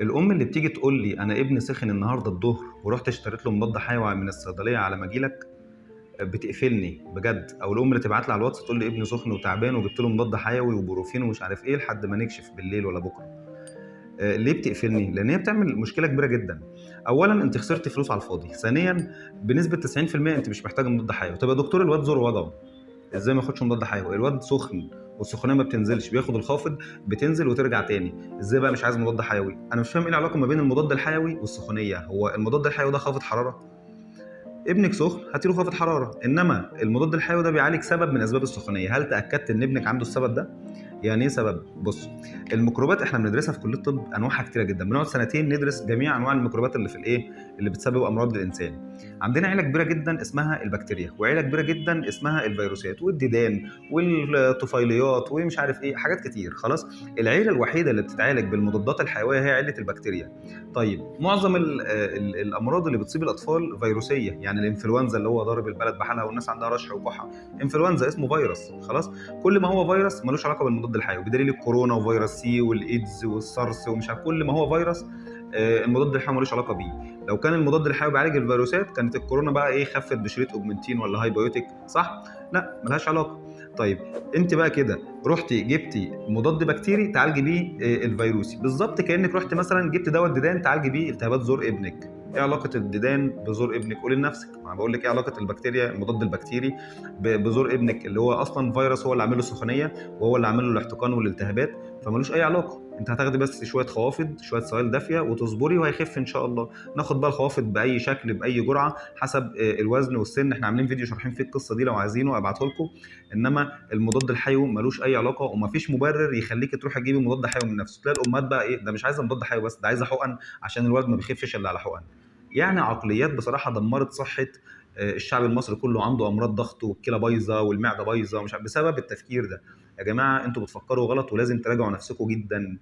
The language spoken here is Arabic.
الام اللي بتيجي تقول لي انا ابني سخن النهارده الظهر ورحت اشتريت له مضاد حيوي من الصيدليه على ما اجيلك، بتقفلني بجد. او الام اللي تبعت لي على الواتس تقول لي ابني سخن وتعبان وجبت له مضاد حيوي وبروفين ومش عارف ايه لحد ما نكشف بالليل ولا بكره. ليه بتقفلني؟ لان هي بتعمل مشكله كبيره جدا. اولا انت خسرت فلوس على الفاضي، ثانيا بنسبه 90% انت مش محتاج مضاد حيوي. طب يا دكتور الواد زور وجعه، ازاي ما ياخدش مضاد حيوي؟ الواد سخن والسخونيه ما بتنزلش، بياخد الخافض بتنزل وترجع تاني، ازاي بقى مش عايز مضاد حيوي؟ انا مش فاهم ايه العلاقه ما بين المضاد الحيوي والسخونيه. هو المضاد الحيوي ده خافض حراره؟ ابنك سخن هاتيله خافض حراره، انما المضاد الحيوي ده بيعالج سبب من اسباب السخونيه. هل تاكدت ان ابنك عنده السبب ده؟ يعني ايه سبب؟ بص، الميكروبات احنا بندرسها في كليه الطب انواعها كتيره جدا، بنقعد سنتين ندرس جميع انواع الميكروبات اللي في الايه، اللي بتسبب امراض للانسان. عندنا عيله كبيره جدا اسمها البكتيريا، وعيله كبيره جدا اسمها الفيروسات والديدان والطفيليات ومش عارف ايه، حاجات كتير. خلاص، العيله الوحيده اللي بتتعالج بالمضادات الحيويه هي عيله البكتيريا. طيب معظم الامراض اللي بتصيب الاطفال فيروسيه، يعني الانفلونزا اللي هو ضارب البلد بحالها والناس عندها رشح وكحه، انفلونزا اسمه فيروس. خلاص، كل ما هو فيروس ملوش علاقه بالمضاد الحيوي، بدليل الكورونا وفيروس سي والايدز والسارس ومش عارف، كل ما هو فيروس المضاد الحيوي ملوش علاقه بيه. لو كان المضاد الحيوي بيعالج الفيروسات كانت الكورونا بقى ايه، خفت بشريط اوجمنتين ولا هايبيوتيك، صح؟ لا، ملهاش علاقه. طيب انت بقى كده رحتي جبتي مضاد بكتيري تعالجي بيه الفيروسي، بالظبط كانك رحت مثلا جبت دواء الديدان تعالجي بيه التهابات زور ابنك. ايه علاقه الديدان بزور ابنك؟ قولي لنفسك، انا بقول لك ايه علاقه البكتيريا المضاد البكتيري بزور ابنك اللي هو اصلا فيروس هو اللي عامل له سخونيه وهو اللي عامل له الاحتقان والالتهابات، فمالوش اي علاقه. انت هتاخدي بس شويه خوافض، شويه سوائل دافيه وتصبري وهيخف ان شاء الله. ناخد بقى الخوافض باي شكل باي جرعه حسب الوزن والسن، احنا عاملين فيديو شارحين فيه القصه دي لو عايزينه ابعته لكم. انما المضاد الحيوي ملوش اي علاقه، ومفيش مبرر يخليك تروحي تجيبي مضاد حيوي من نفسه. تلاقي الامهات بقى ايه، ده مش عايزه مضاد حيوي بس، ده عايزه حقن عشان الولد ما بيخفش الا على حقن. يعني عقليات بصراحه دمرت صحه الشعب المصري كله. عنده امراض ضغط والكلى بايظه والمعده بايظه ومش عارف بسبب التفكير ده. يا جماعه انتوا بتفكروا غلط ولازم تراجعوا نفسكم جدا.